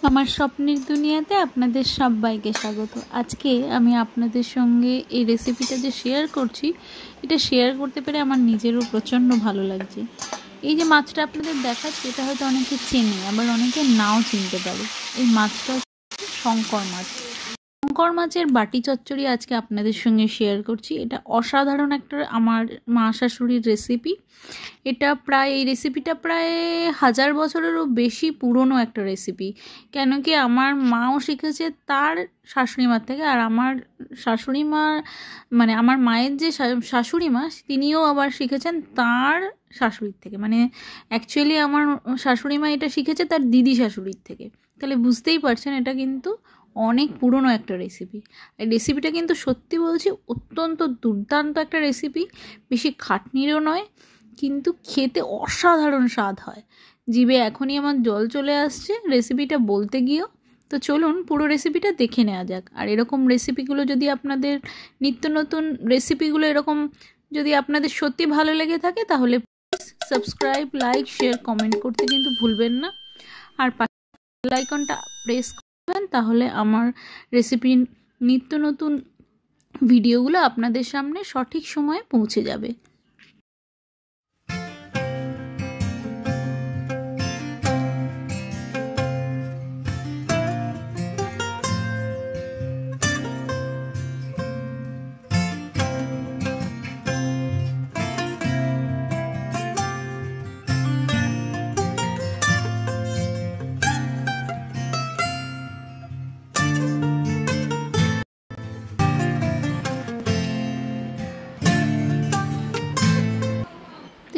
আমার স্বপ্নের দুনিয়াতে আপনাদের সবাইকে স্বাগত। আজকে আমি আপনাদের সঙ্গে এই রেসিপিটা যে শেয়ার করছি, এটা শেয়ার করতে পেরে আমার নিজেরও প্রচণ্ড ভালো লাগছে। এই যে মাছটা আপনাদের দেখাচ্ছি, এটা হয়তো অনেকে চেনে, আবার অনেকে নাও চিনতে পারে। এই মাছটা হচ্ছে শঙ্কর মাছ। শঙ্কর মাছের বাটি চচ্চড়ি আজকে আপনাদের সঙ্গে শেয়ার করছি। এটা অসাধারণ একটা আমার মা শাশুড়ির রেসিপি। এই রেসিপিটা প্রায় 1000 বছরেরও বেশি পুরনো একটা রেসিপি। কেন কি আমার মাও শিখেছে তার শাশুড়ি মার থেকে, আর আমার শাশুড়ি মা মানে আমার মায়ের যে শাশুড়ি মা তিনিও আবার শিখেছেন তার শাশুড়ির থেকে। মানে অ্যাকচুয়ালি আমার শাশুড়ি মা এটা শিখেছে তার দিদি শাশুড়ির থেকে। তাহলে বুঝতেই পারছেন এটা কিন্তু অনেক পুরনো একটা রেসিপি। এই রেসিপিটা কিন্তু সত্যি বলছি অত্যন্ত দুর্দান্ত একটা রেসিপি, বেশি খাটনিরও নয়, কিন্তু খেতে অসাধারণ স্বাদ হয়। জিভে এখনই আমার জল চলে আসছে রেসিপিটা বলতে গিয়েও। তো চলুন পুরো রেসিপিটা দেখে নেওয়া যাক। আর এরকম রেসিপিগুলো যদি আপনাদের নিত্য নতুন রেসিপিগুলো এরকম যদি আপনাদের সত্যি ভালো লেগে থাকে, তাহলে please subscribe, like, share, comment করতে কিন্তু ভুলবেন না। আর বেল আইকনটা প্রেস করবেন, তাহলে আমার রেসিপির নিত্য নতুন ভিডিওগুলো আপনাদের সামনে সঠিক সময়ে পৌঁছে যাবে।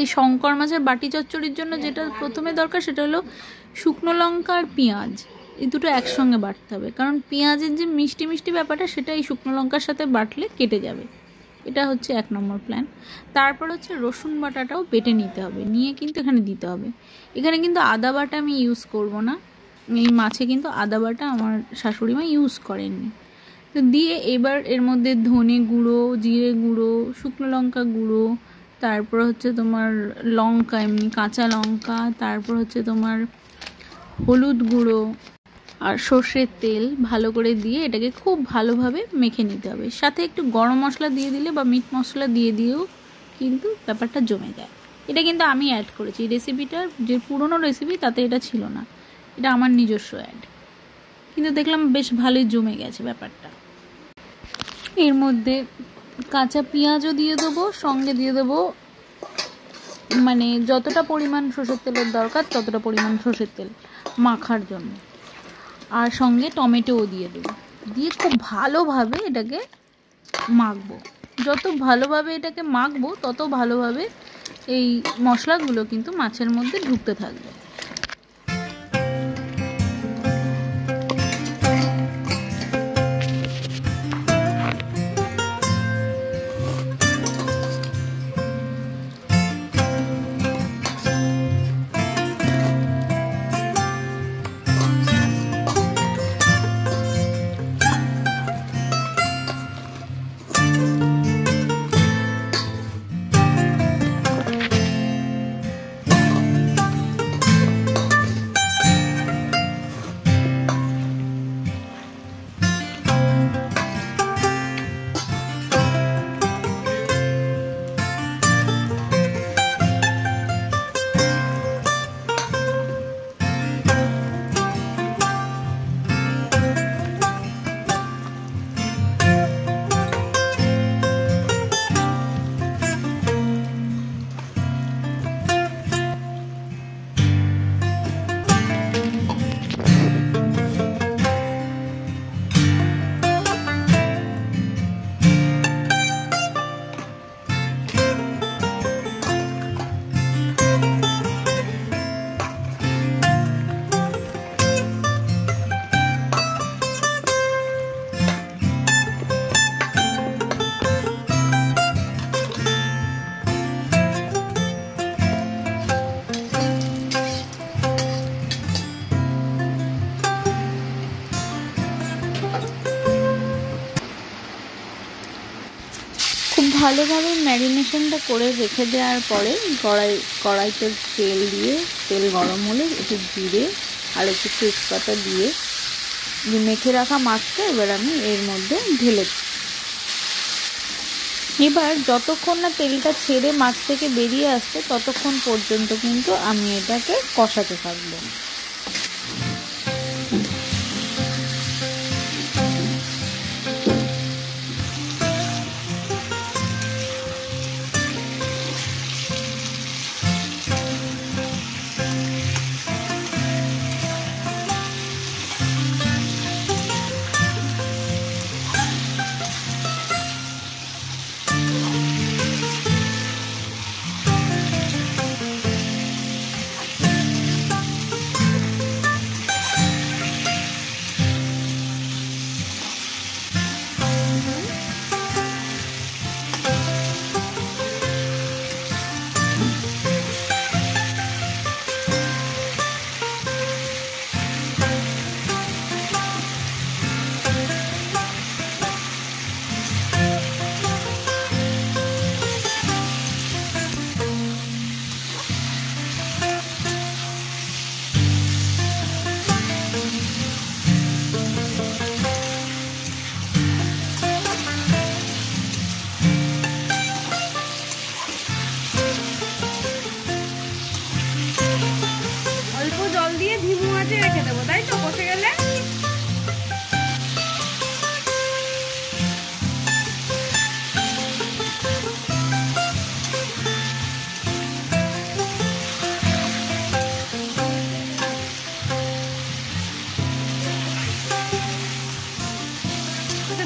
এই শঙ্কর মাছের বাটি চচ্চড়ির জন্য যেটা প্রথমে দরকার সেটা হলো শুকনো লঙ্কা আর পেঁয়াজ। এই দুটো একসঙ্গে বাটতে হবে, কারণ পেঁয়াজের যে মিষ্টি মিষ্টি ব্যাপারটা সেটা এই শুকনো লঙ্কার সাথে বাটলে কেটে যাবে। এটা হচ্ছে 1 নম্বর প্ল্যান। তারপর হচ্ছে রসুন বাটাটাও বেটে নিতে হবে, নিয়ে কিন্তু এখানে দিতে হবে। এখানে কিন্তু আদা বাটা আমি ইউজ করব না, এই মাছে কিন্তু আদা বাটা আমার শাশুড়ি মা ইউজ করেননি। তো দিয়ে এবার এর মধ্যে ধনে গুঁড়ো, জিরে গুঁড়ো, শুকনো লঙ্কা গুঁড়ো, তারপর হচ্ছে তোমার লঙ্কা, এমনি কাঁচা লঙ্কা, তারপর হচ্ছে তোমার হলুদ গুঁড়ো আর সর্ষের তেল ভালো করে দিয়ে এটাকে খুব ভালোভাবে মেখে নিতে হবে। সাথে একটু গরম মশলা দিয়ে দিলে বা মিট মশলা দিয়ে দিয়েও কিন্তু ব্যাপারটা জমে যায়। এটা কিন্তু আমি অ্যাড করেছি, রেসিপিটার যে পুরনো রেসিপি তাতে এটা ছিল না, এটা আমার নিজস্ব অ্যাড। কিন্তু দেখলাম বেশ ভালোই জমে গেছে ব্যাপারটা। এর মধ্যে কাঁচা পেঁয়াজও দিয়ে দেবো, সঙ্গে দিয়ে দেবো মানে যতটা পরিমাণ সর্ষের তেলের দরকার ততটা পরিমাণ সর্ষের তেল মাখার জন্য, আর সঙ্গে টমেটোও দিয়ে দেবো। দিয়ে খুব ভালোভাবে এটাকে মাখবো। যত ভালোভাবে এটাকে মাখবো তত ভালোভাবে এই মশলাগুলো কিন্তু মাছের মধ্যে ঢুকতে থাকবে। ভালোভাবে ম্যারিনেশনটা করে রেখে দেওয়ার পরে কড়াইতে তেল দিয়ে, তেল গরম হলে একটু জিরে, আর একটু তেজপাতা দিয়ে মেখে রাখা মাছটা এবার আমি এর মধ্যে ঢেলে দিই। এবার যতক্ষণ না তেলটা ছেড়ে মাছ থেকে বেরিয়ে আসছে ততক্ষণ পর্যন্ত কিন্তু আমি এটাকে কষাতে থাকবো। রেখে দেবো, তাই তো বসে গেলে।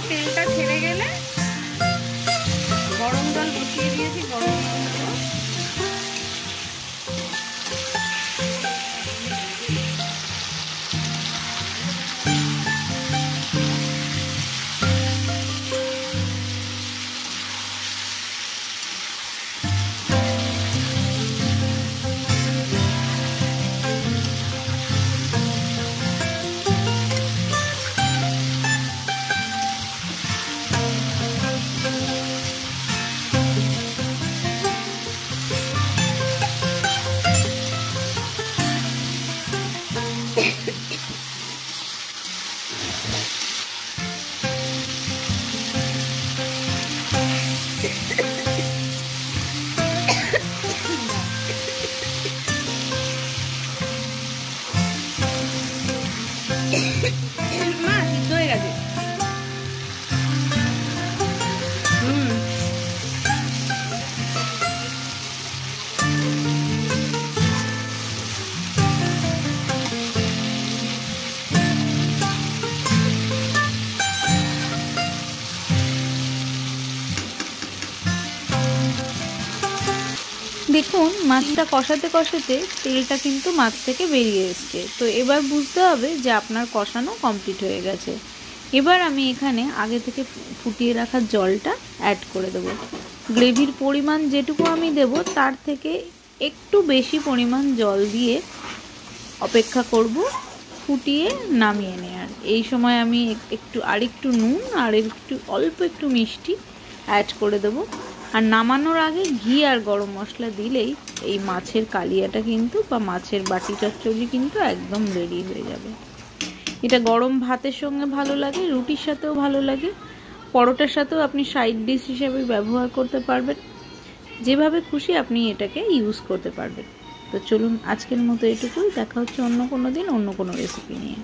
তেলটা ছেড়ে গেলে গরম জল বসিয়ে দিয়েছি, গরম জল দেবো। মা সিদ্ধ হয়ে গেছে। দেখুন মাছটা কষাতে কষাতে তেলটা কিন্তু মাছ থেকে বেরিয়ে এসছে। তো এবার বুঝতে হবে যে আপনার কষানো কমপ্লিট হয়ে গেছে। এবার আমি এখানে আগে থেকে ফুটিয়ে রাখা জলটা অ্যাড করে দেবো। গ্রেভির পরিমাণ যেটুকু আমি দেব তার থেকে একটু বেশি পরিমাণ জল দিয়ে অপেক্ষা করব ফুটিয়ে নামিয়ে নেওয়ার। এই সময় আমি আরেকটু নুন আর অল্প একটু মিষ্টি অ্যাড করে দেবো। আর নামানোর আগে ঘি আর গরম মশলা দিলেই এই মাছের কালিয়াটা কিন্তু বা মাছের বাটি চচ্চড়ি কিন্তু একদম রেডি হয়ে যাবে। এটা গরম ভাতের সঙ্গে ভালো লাগে, রুটির সাথেও ভালো লাগে, পরোটার সাথেও আপনি সাইড ডিশ হিসেবে ব্যবহার করতে পারবেন। যেভাবে খুশি আপনি এটাকে ইউজ করতে পারবেন। তো চলুন আজকের মতো এটুকুই, দেখা হচ্ছে অন্য কোনো দিন অন্য কোনো রেসিপি নিয়ে।